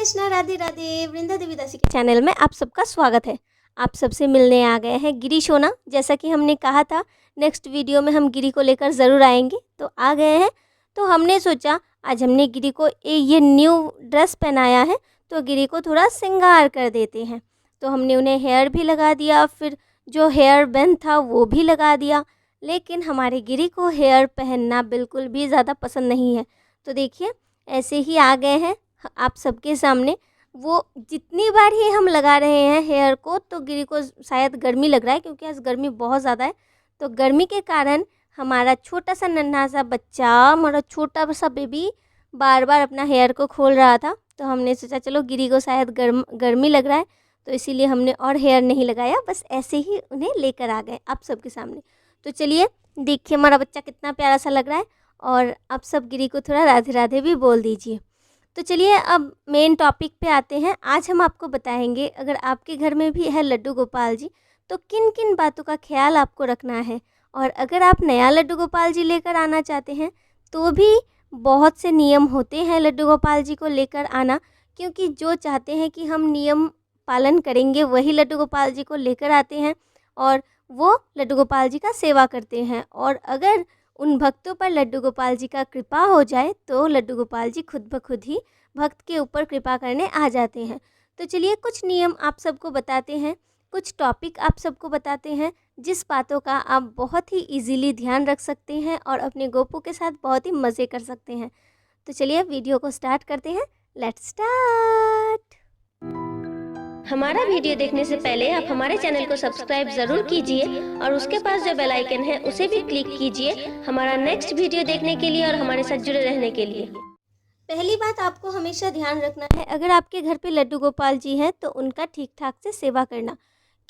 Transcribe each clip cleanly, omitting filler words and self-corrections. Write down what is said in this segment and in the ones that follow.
कृष्णा, राधे राधे। वृंदा देवी दासी के चैनल में आप सबका स्वागत है। आप सबसे मिलने आ गए हैं गिरी सोना। जैसा कि हमने कहा था नेक्स्ट वीडियो में हम गिरी को लेकर ज़रूर आएंगे, तो आ गए हैं। तो हमने सोचा आज हमने गिरी को ये न्यू ड्रेस पहनाया है तो गिरी को थोड़ा श्रृंगार कर देते हैं। तो हमने उन्हें हेयर भी लगा दिया, फिर जो हेयर बैंड था वो भी लगा दिया। लेकिन हमारे गिरी को हेयर पहनना बिल्कुल भी ज़्यादा पसंद नहीं है। तो देखिए ऐसे ही आ गए हैं आप सबके सामने। वो जितनी बार ही हम लगा रहे हैं हेयर को तो गिरी को शायद गर्मी लग रहा है, क्योंकि आज गर्मी बहुत ज़्यादा है। तो गर्मी के कारण हमारा छोटा सा नन्हा सा बच्चा, हमारा छोटा सा बेबी बार बार अपना हेयर को खोल रहा था। तो हमने सोचा चलो गिरी को शायद गर्मी लग रहा है, तो इसीलिए हमने और हेयर नहीं लगाया, बस ऐसे ही उन्हें लेकर आ गए आप सबके सामने। तो चलिए देखिए हमारा बच्चा कितना प्यारा सा लग रहा है। और आप सब गिरी को थोड़ा राधे राधे भी बोल दीजिए। तो चलिए अब मेन टॉपिक पे आते हैं। आज हम आपको बताएंगे अगर आपके घर में भी है लड्डू गोपाल जी तो किन किन बातों का ख्याल आपको रखना है। और अगर आप नया लड्डू गोपाल जी लेकर आना चाहते हैं तो भी बहुत से नियम होते हैं लड्डू गोपाल जी को लेकर आना, क्योंकि जो चाहते हैं कि हम नियम पालन करेंगे वही लड्डू गोपाल जी को लेकर आते हैं और वो लड्डू गोपाल जी का सेवा करते हैं। और अगर उन भक्तों पर लड्डू गोपाल जी का कृपा हो जाए तो लड्डू गोपाल जी खुद ब खुद ही भक्त के ऊपर कृपा करने आ जाते हैं। तो चलिए कुछ नियम आप सबको बताते हैं, कुछ टॉपिक आप सबको बताते हैं जिस बातों का आप बहुत ही इजीली ध्यान रख सकते हैं और अपने गोपू के साथ बहुत ही मज़े कर सकते हैं। तो चलिए वीडियो को स्टार्ट करते हैं। Let's start. हमारा वीडियो देखने से पहले आप हमारे चैनल को सब्सक्राइब जरूर कीजिए और उसके पास जो बेल आइकन है उसे भी क्लिक कीजिए हमारा नेक्स्ट वीडियो देखने के लिए और हमारे साथ जुड़े रहने के लिए। पहली बात आपको हमेशा ध्यान रखना है, अगर आपके घर पे लड्डू गोपाल जी हैं तो उनका ठीक ठाक से सेवा करना,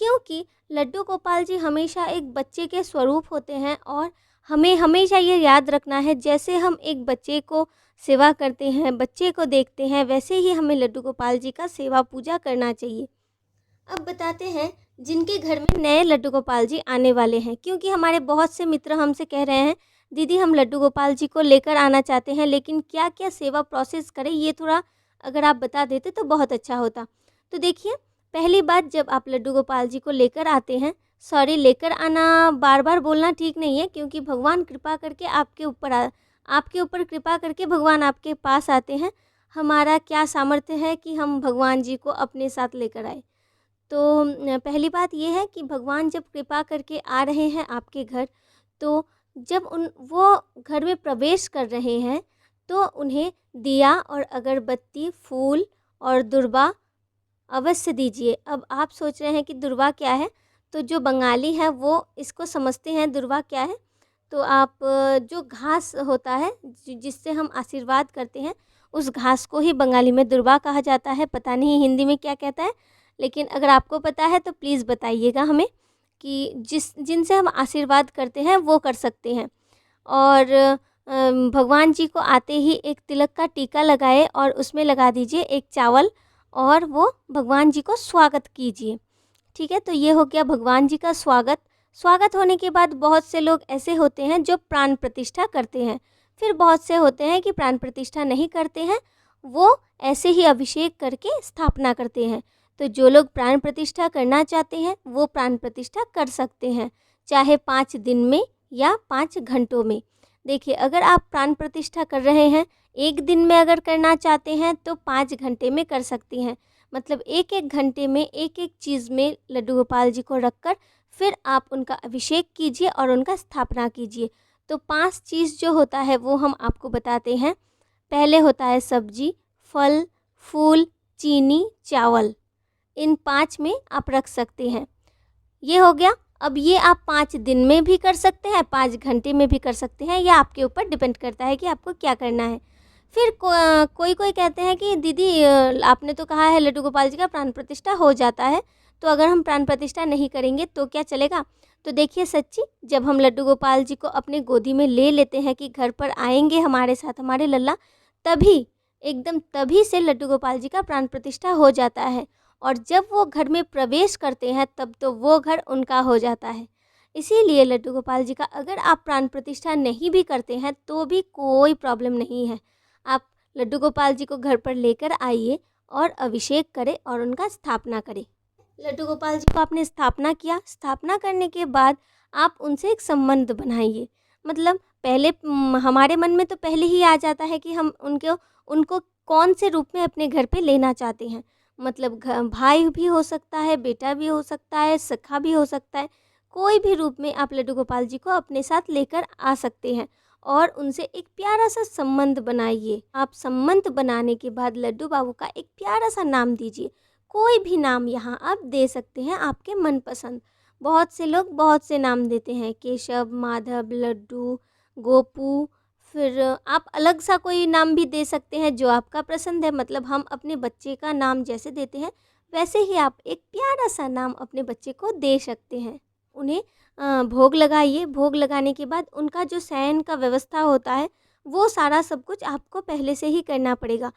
क्योंकि लड्डू गोपाल जी हमेशा एक बच्चे के स्वरूप होते हैं। और हमें हमेशा ये याद रखना है जैसे हम एक बच्चे को सेवा करते हैं, बच्चे को देखते हैं, वैसे ही हमें लड्डू गोपाल जी का सेवा पूजा करना चाहिए। अब बताते हैं जिनके घर में नए लड्डू गोपाल जी आने वाले हैं, क्योंकि हमारे बहुत से मित्र हमसे कह रहे हैं दीदी हम लड्डू गोपाल जी को लेकर आना चाहते हैं लेकिन क्या क्या सेवा प्रोसेस करें, ये थोड़ा अगर आप बता देते तो बहुत अच्छा होता। तो देखिए पहली बात, जब आप लड्डू गोपाल जी को लेकर आते हैं, सॉरी लेकर आना बार बार बोलना ठीक नहीं है, क्योंकि भगवान कृपा करके आपके ऊपर कृपा करके भगवान आपके पास आते हैं। हमारा क्या सामर्थ्य है कि हम भगवान जी को अपने साथ लेकर आए। तो पहली बात यह है कि भगवान जब कृपा करके आ रहे हैं आपके घर, तो जब वो घर में प्रवेश कर रहे हैं तो उन्हें दिया और अगरबत्ती, फूल और दुर्वा अवश्य दीजिए। अब आप सोच रहे हैं कि दुर्वा क्या है, तो जो बंगाली है वो इसको समझते हैं दुर्वा क्या है। तो आप जो घास होता है जिससे हम आशीर्वाद करते हैं उस घास को ही बंगाली में दुर्वा कहा जाता है। पता नहीं हिंदी में क्या कहता है, लेकिन अगर आपको पता है तो प्लीज़ बताइएगा हमें कि जिनसे हम आशीर्वाद करते हैं वो कर सकते हैं। और भगवान जी को आते ही एक तिलक का टीका लगाए और उसमें लगा दीजिए एक चावल और वो भगवान जी को स्वागत कीजिए। ठीक है, तो ये हो गया भगवान जी का स्वागत। स्वागत होने के बाद बहुत से लोग ऐसे होते हैं जो प्राण प्रतिष्ठा करते हैं, फिर बहुत से होते हैं कि प्राण प्रतिष्ठा नहीं करते हैं, वो ऐसे ही अभिषेक करके स्थापना करते हैं। तो जो लोग प्राण प्रतिष्ठा करना चाहते हैं वो प्राण प्रतिष्ठा कर सकते हैं, चाहे 5 दिन में या 5 घंटों में। देखिए अगर आप प्राण प्रतिष्ठा कर रहे हैं 1 दिन में अगर करना चाहते हैं तो 5 घंटे में कर सकती हैं। मतलब एक एक घंटे में एक एक चीज़ में लड्डू गोपाल जी को रखकर फिर आप उनका अभिषेक कीजिए और उनका स्थापना कीजिए। तो 5 चीज़ जो होता है वो हम आपको बताते हैं। पहले होता है सब्जी, फल, फूल, चीनी, चावल। इन 5 में आप रख सकते हैं। ये हो गया। अब ये आप 5 दिन में भी कर सकते हैं, 5 घंटे में भी कर सकते हैं, या आपके ऊपर डिपेंड करता है कि आपको क्या करना है। फिर कोई कहते हैं कि दीदी आपने तो कहा है लड्डू गोपाल जी का प्राण प्रतिष्ठा हो जाता है, तो अगर हम प्राण प्रतिष्ठा नहीं करेंगे तो क्या चलेगा। तो देखिए सच्ची, जब हम लड्डू गोपाल जी को अपने गोदी में ले लेते हैं कि घर पर आएंगे हमारे साथ हमारे लल्ला, तभी एकदम तभी से लड्डू गोपाल जी का प्राण प्रतिष्ठा हो जाता है। और जब वो घर में प्रवेश करते हैं तब तो वो घर उनका हो जाता है। इसीलिए लड्डू गोपाल जी का अगर आप प्राण प्रतिष्ठा नहीं भी करते हैं तो भी कोई प्रॉब्लम नहीं है। आप लड्डू गोपाल जी को घर पर लेकर आइए और अभिषेक करे और उनका स्थापना करे। लड्डू गोपाल जी को आपने स्थापना किया, स्थापना करने के बाद आप उनसे एक संबंध बनाइए। मतलब पहले हमारे मन में तो पहले ही आ जाता है कि हम उनको कौन से रूप में अपने घर पे लेना चाहते हैं। मतलब भाई भी हो सकता है, बेटा भी हो सकता है, सखा भी हो सकता है, कोई भी रूप में आप लड्डू गोपाल जी को अपने साथ लेकर आ सकते हैं और उनसे एक प्यारा सा संबंध बनाइए। आप संबंध बनाने के बाद लड्डू बाबू का एक प्यारा सा नाम दीजिए। कोई भी नाम यहाँ आप दे सकते हैं आपके मनपसंद। बहुत से लोग बहुत से नाम देते हैं, केशव, माधव, लड्डू, गोपू। फिर आप अलग सा कोई नाम भी दे सकते हैं जो आपका पसंद है। मतलब हम अपने बच्चे का नाम जैसे देते हैं वैसे ही आप एक प्यारा सा नाम अपने बच्चे को दे सकते हैं। उन्हें भोग लगाइए। भोग लगाने के बाद उनका जो शयन का व्यवस्था होता है वो सारा सब कुछ आपको पहले से ही करना पड़ेगा,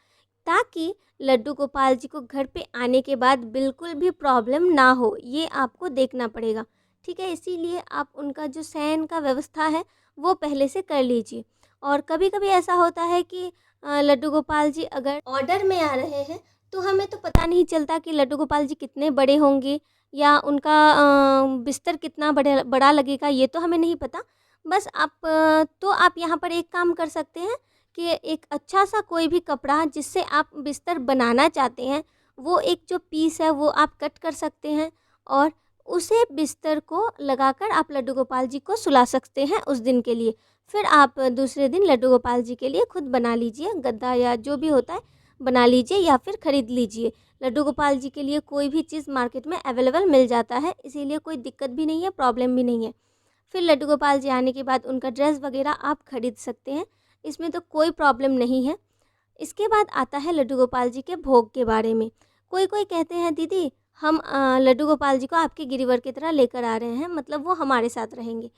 ताकि लड्डू गोपाल जी को घर पे आने के बाद बिल्कुल भी प्रॉब्लम ना हो, ये आपको देखना पड़ेगा। ठीक है, इसीलिए आप उनका जो शयन का व्यवस्था है वो पहले से कर लीजिए। और कभी कभी ऐसा होता है कि लड्डू गोपाल जी अगर ऑर्डर में आ रहे हैं तो हमें तो पता नहीं चलता कि लड्डू गोपाल जी कितने बड़े होंगे या उनका बिस्तर कितना बड़ा लगेगा, ये तो हमें नहीं पता। बस आप यहाँ पर एक काम कर सकते हैं कि एक अच्छा सा कोई भी कपड़ा जिससे आप बिस्तर बनाना चाहते हैं वो एक जो पीस है वो आप कट कर सकते हैं और उसे बिस्तर को लगाकर आप लड्डू गोपाल जी को सुला सकते हैं उस दिन के लिए। फिर आप दूसरे दिन लड्डू गोपाल जी के लिए खुद बना लीजिए, गद्दा या जो भी होता है बना लीजिए या फिर ख़रीद लीजिए। लड्डू गोपाल जी के लिए कोई भी चीज़ मार्केट में अवेलेबल मिल जाता है, इसीलिए कोई दिक्कत भी नहीं है, प्रॉब्लम भी नहीं है। फिर लड्डू गोपाल जी आने के बाद उनका ड्रेस वगैरह आप खरीद सकते हैं, इसमें तो कोई प्रॉब्लम नहीं है। इसके बाद आता है लड्डू गोपाल जी के भोग के बारे में। कोई कोई कहते हैं दीदी हम लड्डू गोपाल जी को आपके गिरीवर की तरह लेकर आ रहे हैं, मतलब वो हमारे साथ रहेंगे,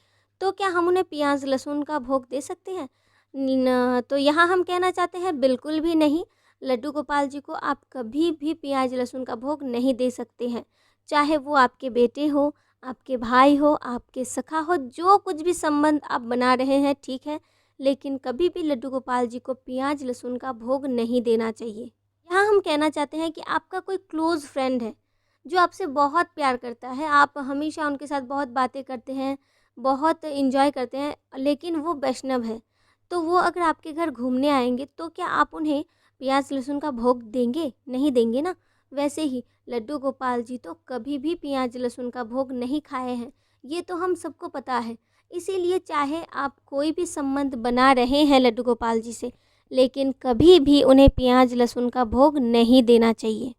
तो क्या हम उन्हें प्याज लहसुन का भोग दे सकते हैं? तो यहाँ हम कहना चाहते हैं बिल्कुल भी नहीं। लड्डू गोपाल जी को आप कभी भी प्याज लहसुन का भोग नहीं दे सकते हैं। चाहे वो आपके बेटे हो, आपके भाई हो, आपके सखा हो, जो कुछ भी संबंध आप बना रहे हैं ठीक है, लेकिन कभी भी लड्डू गोपाल जी को प्याज लहसुन का भोग नहीं देना चाहिए। यहाँ हम कहना चाहते हैं कि आपका कोई क्लोज़ फ्रेंड है जो आपसे बहुत प्यार करता है, आप हमेशा उनके साथ बहुत बातें करते हैं, बहुत एंजॉय करते हैं, लेकिन वो वैष्णव है, तो वो अगर आपके घर घूमने आएंगे तो क्या आप उन्हें प्याज लहसुन का भोग देंगे? नहीं देंगे ना। वैसे ही लड्डू गोपाल जी तो कभी भी प्याज लहसुन का भोग नहीं खाए हैं, ये तो हम सबको पता है। इसीलिए चाहे आप कोई भी संबंध बना रहे हैं लड्डू गोपाल जी से, लेकिन कभी भी उन्हें प्याज लहसुन का भोग नहीं देना चाहिए।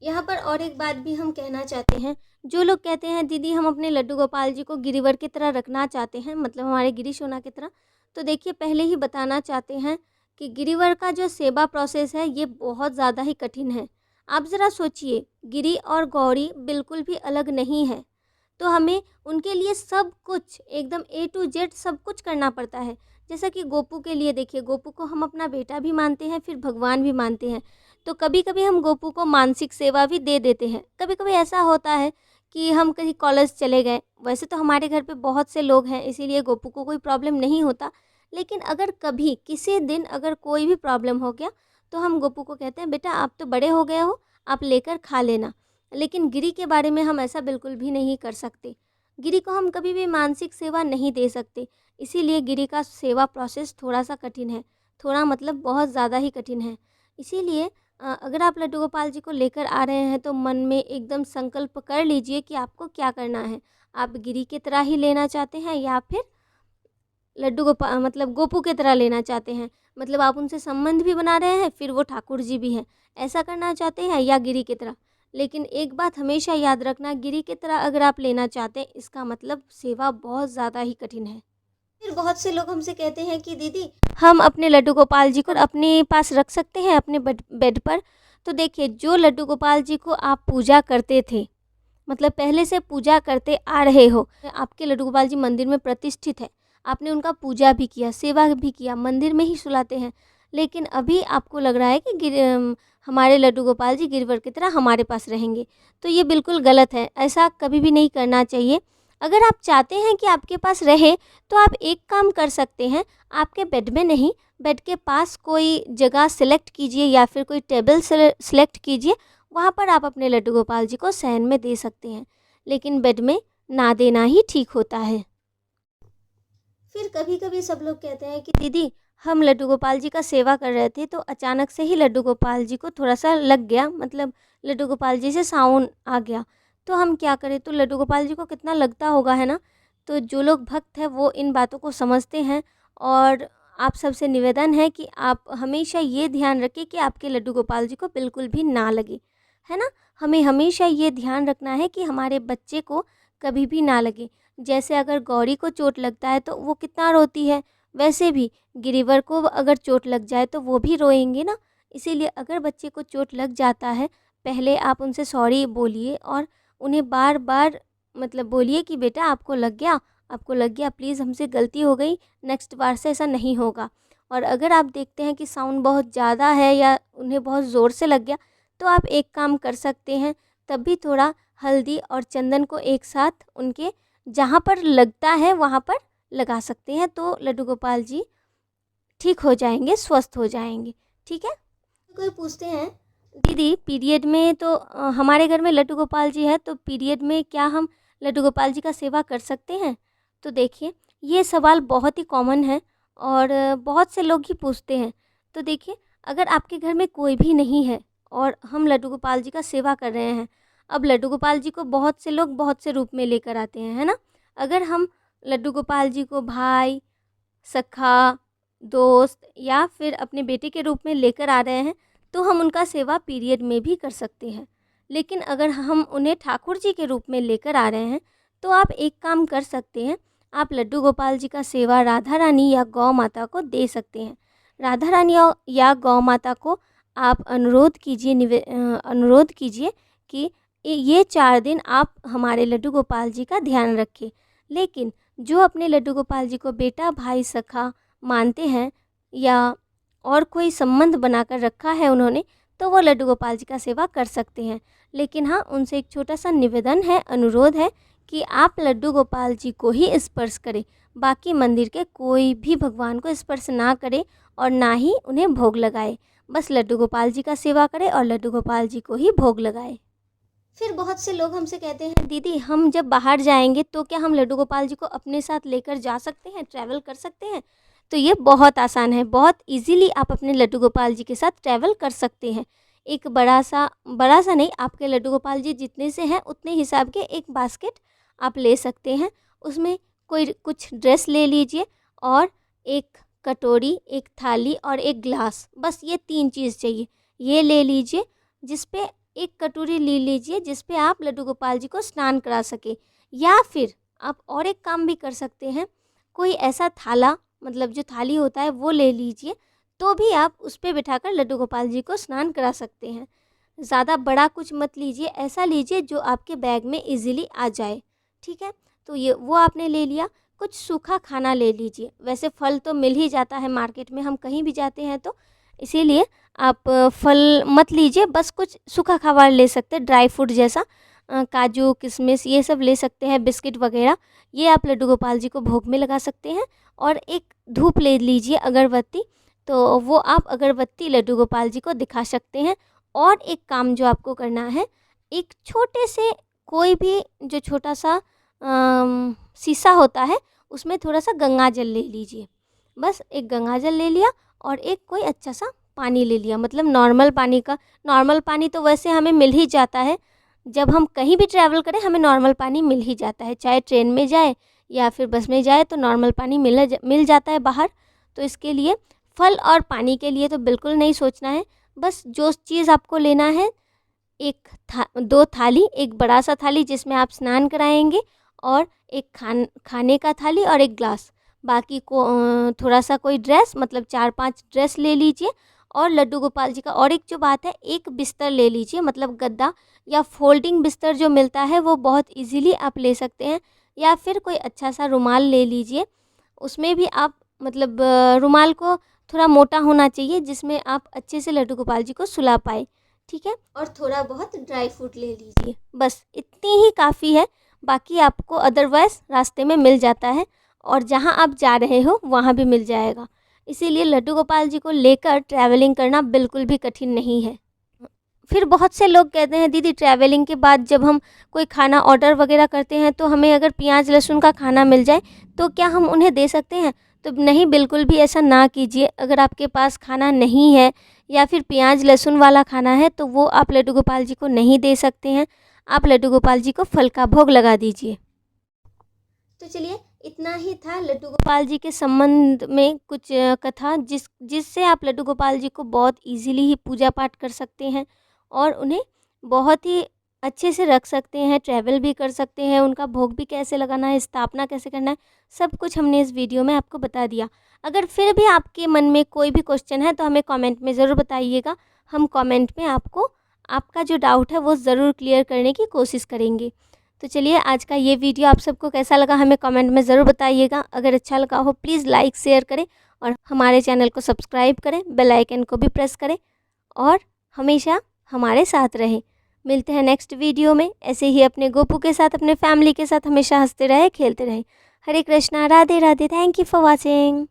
यहाँ पर और एक बात भी हम कहना चाहते हैं, जो लोग कहते हैं दीदी हम अपने लड्डू गोपाल जी को गिरीवर की तरह रखना चाहते हैं, मतलब हमारे गिरी सोना की तरह, तो देखिए पहले ही बताना चाहते हैं कि गिरीवर का जो सेवा प्रोसेस है ये बहुत ज़्यादा ही कठिन है। आप ज़रा सोचिए, गिरी और गौरी बिल्कुल भी अलग नहीं है, तो हमें उनके लिए सब कुछ एकदम A to Z सब कुछ करना पड़ता है। जैसा कि गोपू के लिए देखिए, गोपू को हम अपना बेटा भी मानते हैं, फिर भगवान भी मानते हैं, तो कभी कभी हम गोपू को मानसिक सेवा भी दे देते हैं। कभी कभी ऐसा होता है कि हम कहीं कॉलेज चले गए, वैसे तो हमारे घर पे बहुत से लोग हैं इसीलिए गोपू को कोई प्रॉब्लम नहीं होता, लेकिन अगर कभी किसी दिन अगर कोई भी प्रॉब्लम हो गया तो हम गोपू को कहते हैं बेटा आप तो बड़े हो गए हो, आप लेकर खा लेना। लेकिन गिरी के बारे में हम ऐसा बिल्कुल भी नहीं कर सकते। गिरी को हम कभी भी मानसिक सेवा नहीं दे सकते, इसीलिए गिरी का सेवा प्रोसेस थोड़ा सा कठिन है, थोड़ा मतलब बहुत ज़्यादा ही कठिन है। इसीलिए अगर आप लड्डू गोपाल जी को लेकर आ रहे हैं तो मन में एकदम संकल्प कर लीजिए कि आपको क्या करना है। आप गिरी की तरह ही लेना चाहते हैं या फिर लड्डू गोपाल मतलब गोपू की तरह लेना चाहते हैं, मतलब आप उनसे संबंध भी बना रहे हैं फिर वो ठाकुर जी भी हैं, ऐसा करना चाहते हैं या गिरी की तरह। लेकिन एक बात हमेशा याद रखना, गिरी की तरह अगर आप लेना चाहते हैं इसका मतलब सेवा बहुत ज़्यादा ही कठिन है। फिर बहुत से लोग हमसे कहते हैं कि दीदी हम अपने लड्डू गोपाल जी को अपने पास रख सकते हैं अपने बेड पर। तो देखिए, जो लड्डू गोपाल जी को आप पूजा करते थे, मतलब पहले से पूजा करते आ रहे हो, आपके लड्डू गोपाल जी मंदिर में प्रतिष्ठित है, आपने उनका पूजा भी किया, सेवा भी किया, मंदिर में ही सुलाते हैं, लेकिन अभी आपको लग रहा है कि हमारे लड्डू गोपाल जी गिरवर की तरह हमारे पास रहेंगे, तो ये बिल्कुल गलत है। ऐसा कभी भी नहीं करना चाहिए। अगर आप चाहते हैं कि आपके पास रहे तो आप एक काम कर सकते हैं, आपके बेड में नहीं, बेड के पास कोई जगह सेलेक्ट कीजिए या फिर कोई टेबल सेलेक्ट कीजिए, वहाँ पर आप अपने लड्डू गोपाल जी को शयन में दे सकते हैं, लेकिन बेड में ना देना ही ठीक होता है। फिर कभी कभी सब लोग कहते हैं कि दीदी हम लड्डू गोपाल जी का सेवा कर रहे थे तो अचानक से ही लड्डू गोपाल जी को थोड़ा सा लग गया, मतलब लड्डू गोपाल जी से साउंड आ गया, तो हम क्या करें। तो लड्डू गोपाल जी को कितना लगता होगा, है ना। तो जो लोग भक्त हैं वो इन बातों को समझते हैं, और आप सबसे निवेदन है कि आप हमेशा ये ध्यान रखें कि आपके लड्डू गोपाल जी को बिल्कुल भी ना लगे, है ना। हमें हमेशा ये ध्यान रखना है कि हमारे बच्चे को कभी भी ना लगे। जैसे अगर गौरी को चोट लगता है तो वो कितना रोती है, वैसे भी गिरिवर को अगर चोट लग जाए तो वो भी रोएंगे ना। इसीलिए अगर बच्चे को चोट लग जाता है, पहले आप उनसे सॉरी बोलिए और उन्हें बार बार मतलब बोलिए कि बेटा आपको लग गया, आपको लग गया, प्लीज़ हमसे गलती हो गई, नेक्स्ट बार से ऐसा नहीं होगा। और अगर आप देखते हैं कि साउंड बहुत ज़्यादा है या उन्हें बहुत ज़ोर से लग गया, तो आप एक काम कर सकते हैं, तब भी थोड़ा हल्दी और चंदन को एक साथ उनके जहाँ पर लगता है वहाँ पर लगा सकते हैं, तो लड्डू गोपाल जी ठीक हो जाएंगे, स्वस्थ हो जाएंगे। ठीक है। कोई पूछते हैं दीदी पीरियड में तो हमारे घर में लड्डू गोपाल जी है, तो पीरियड में क्या हम लड्डू गोपाल जी का सेवा कर सकते हैं। तो देखिए ये सवाल बहुत ही कॉमन है और बहुत से लोग ही पूछते हैं। तो देखिए अगर आपके घर में कोई भी नहीं है और हम लड्डू गोपाल जी का सेवा कर रहे हैं, अब लड्डू गोपाल जी को बहुत से लोग बहुत से रूप में लेकर आते हैं, है ना। अगर हम लड्डू गोपाल जी को भाई, सखा, दोस्त या फिर अपने बेटे के रूप में लेकर आ रहे हैं, तो हम उनका सेवा पीरियड में भी कर सकते हैं। लेकिन अगर हम उन्हें ठाकुर जी के रूप में लेकर आ रहे हैं, तो आप एक काम कर सकते हैं, आप लड्डू गोपाल जी का सेवा राधा रानी या गौ माता को दे सकते हैं। राधा रानी या गौ माता को आप अनुरोध कीजिए कि ये 4 दिन आप हमारे लड्डू गोपाल जी का ध्यान रखें। लेकिन जो अपने लड्डू गोपाल जी को बेटा, भाई, सखा मानते हैं या और कोई संबंध बनाकर रखा है उन्होंने, तो वो लड्डू गोपाल जी का सेवा कर सकते हैं। लेकिन हाँ, उनसे एक छोटा सा निवेदन है, अनुरोध है कि आप लड्डू गोपाल जी को ही स्पर्श करें, बाकी मंदिर के कोई भी भगवान को स्पर्श ना करें और ना ही उन्हें भोग लगाए। बस लड्डू गोपाल जी का सेवा करें और लड्डू गोपाल जी को ही भोग लगाए। फिर बहुत से लोग हमसे कहते हैं दीदी हम जब बाहर जाएंगे तो क्या हम लड्डू गोपाल जी को अपने साथ लेकर जा सकते हैं, ट्रैवल कर सकते हैं। तो ये बहुत आसान है, बहुत इजीली आप अपने लड्डू गोपाल जी के साथ ट्रैवल कर सकते हैं। एक बड़ा सा नहीं, आपके लड्डू गोपाल जी जितने से हैं उतने हिसाब के एक बास्केट आप ले सकते हैं। उसमें कोई कुछ ड्रेस ले लीजिए और एक कटोरी, एक थाली और एक ग्लास, बस ये 3 चीज़ चाहिए। ये ले लीजिए, जिस पे एक कटोरी ले लीजिए जिस पे आप लड्डू गोपाल जी को स्नान करा सके। या फिर आप और एक काम भी कर सकते हैं, कोई ऐसा थाला, मतलब जो थाली होता है वो ले लीजिए, तो भी आप उस पे बिठाकर लड्डू गोपाल जी को स्नान करा सकते हैं। ज़्यादा बड़ा कुछ मत लीजिए, ऐसा लीजिए जो आपके बैग में इजीली आ जाए। ठीक है, तो ये वो आपने ले लिया। कुछ सूखा खाना ले लीजिए, वैसे फल तो मिल ही जाता है मार्केट में, हम कहीं भी जाते हैं तो, इसीलिए आप फल मत लीजिए, बस कुछ सूखा खाबार ले सकते हैं, ड्राई फ्रूट जैसा, काजू, किशमिश ये सब ले सकते हैं, बिस्किट वगैरह, ये आप लड्डू गोपाल जी को भोग में लगा सकते हैं। और एक धूप ले लीजिए, अगरबत्ती, तो वो आप अगरबत्ती लड्डू गोपाल जी को दिखा सकते हैं। और एक काम जो आपको करना है, एक छोटे से कोई भी जो छोटा सा शीशा होता है उसमें थोड़ा सा गंगा जल ले लीजिए, बस एक गंगा जल ले लिया और एक कोई अच्छा सा पानी ले लिया, मतलब नॉर्मल पानी का। नॉर्मल पानी तो वैसे हमें मिल ही जाता है, जब हम कहीं भी ट्रैवल करें हमें नॉर्मल पानी मिल ही जाता है, चाहे ट्रेन में जाए या फिर बस में जाए तो नॉर्मल पानी मिल जाता है बाहर। तो इसके लिए फल और पानी के लिए तो बिल्कुल नहीं सोचना है, बस जो चीज़ आपको लेना है, 2 थाली, एक बड़ा सा थाली जिसमें आप स्नान कराएंगे और एक खाने का थाली और एक ग्लास, बाकी को थोड़ा सा कोई ड्रेस, मतलब 4-5 ड्रेस ले लीजिए। और लड्डू गोपाल जी का और एक जो बात है, एक बिस्तर ले लीजिए, मतलब गद्दा या फोल्डिंग बिस्तर जो मिलता है वो बहुत इजीली आप ले सकते हैं। या फिर कोई अच्छा सा रुमाल ले लीजिए, उसमें भी आप मतलब रुमाल को थोड़ा मोटा होना चाहिए जिसमें आप अच्छे से लड्डू गोपाल जी को सुला पाए। ठीक है, और थोड़ा बहुत ड्राई फ्रूट ले लीजिए, बस इतनी ही काफ़ी है। बाकी आपको अदरवाइज़ रास्ते में मिल जाता है और जहाँ आप जा रहे हो वहाँ भी मिल जाएगा। इसीलिए लड्डू गोपाल जी को लेकर ट्रैवलिंग करना बिल्कुल भी कठिन नहीं है। फिर बहुत से लोग कहते हैं दीदी ट्रैवलिंग के बाद जब हम कोई खाना ऑर्डर वगैरह करते हैं तो हमें अगर प्याज लहसुन का खाना मिल जाए तो क्या हम उन्हें दे सकते हैं? तो नहीं, बिल्कुल भी ऐसा ना कीजिए। अगर आपके पास खाना नहीं है या फिर प्याज लहसुन वाला खाना है तो वो आप लड्डू गोपाल जी को नहीं दे सकते हैं। आप लड्डू गोपाल जी को फल का भोग लगा दीजिए। तो चलिए, इतना ही था लड्डू गोपाल जी के संबंध में कुछ कथा जिससे आप लड्डू गोपाल जी को बहुत इजीली ही पूजा पाठ कर सकते हैं और उन्हें बहुत ही अच्छे से रख सकते हैं, ट्रैवल भी कर सकते हैं। उनका भोग भी कैसे लगाना है, स्थापना कैसे करना है, सब कुछ हमने इस वीडियो में आपको बता दिया। अगर फिर भी आपके मन में कोई भी क्वेश्चन है तो हमें कमेंट में ज़रूर बताइएगा। हम कमेंट में आपको आपका जो डाउट है वो ज़रूर क्लियर करने की कोशिश करेंगे। तो चलिए, आज का ये वीडियो आप सबको कैसा लगा हमें कमेंट में ज़रूर बताइएगा। अगर अच्छा लगा हो प्लीज़ लाइक शेयर करें और हमारे चैनल को सब्सक्राइब करें, बेल आइकन को भी प्रेस करें और हमेशा हमारे साथ रहें। मिलते हैं नेक्स्ट वीडियो में। ऐसे ही अपने गोपू के साथ, अपने फैमिली के साथ हमेशा हंसते रहे, खेलते रहें। Hare Krishna, Radhe Radhe. Thank you for watching.